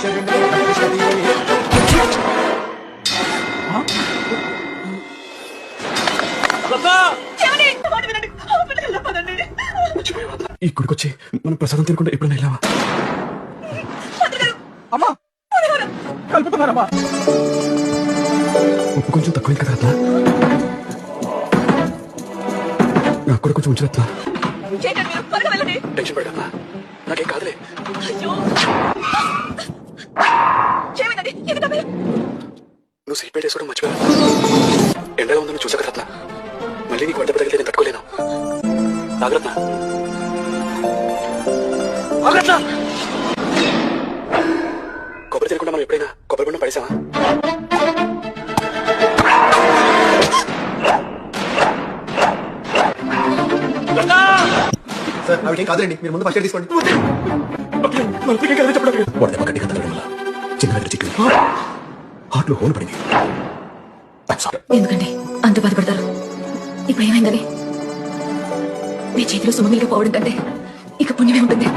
ఈ గుడికొచ్చి మనం ప్రసాదం తినకుండా ఎప్పుడైనా వెళ్ళావా? అమ్మా కలుపుతున్నారమ్మా. ఉప్పు కొంచెం తక్కువ కదా రత్న, నాకు కూడా కొంచెం ఉంచు రత్న. టెన్షన్ పడమ్మా, నాకేం కాదులే. నువ్వు సీట్ బెల్ట్ వేసుకోవడం మర్చిపోయా. ఎండగా ఉందని చూసాక రత్న, మళ్ళీ నీకు వడ్డ తగిలితే నేను తట్టుకోలేను. నాగరత్న కొబ్బరి తినకుండా మనం ఎప్పుడైనా కొబ్బరి బొండం పడేసావా? సార్ ఆవిడేం కాదులేండి, మీరు ముందు ఫస్ట్ ఎయిడ్ తీసుకోండి. వాడి దెబ్బ గట్టిగా తగలడం వల్ల చిన్న దగ్గర చిక్కింది, హార్ట్ లో హోల్ పడింది. ఎందుకండి అంత బాధపడతారు? ఇప్పుడు ఏమైందని? మీ చేతిలో సుమమిలిగా పోవడం కంటే ఇక పుణ్యమే ఉంటుంది.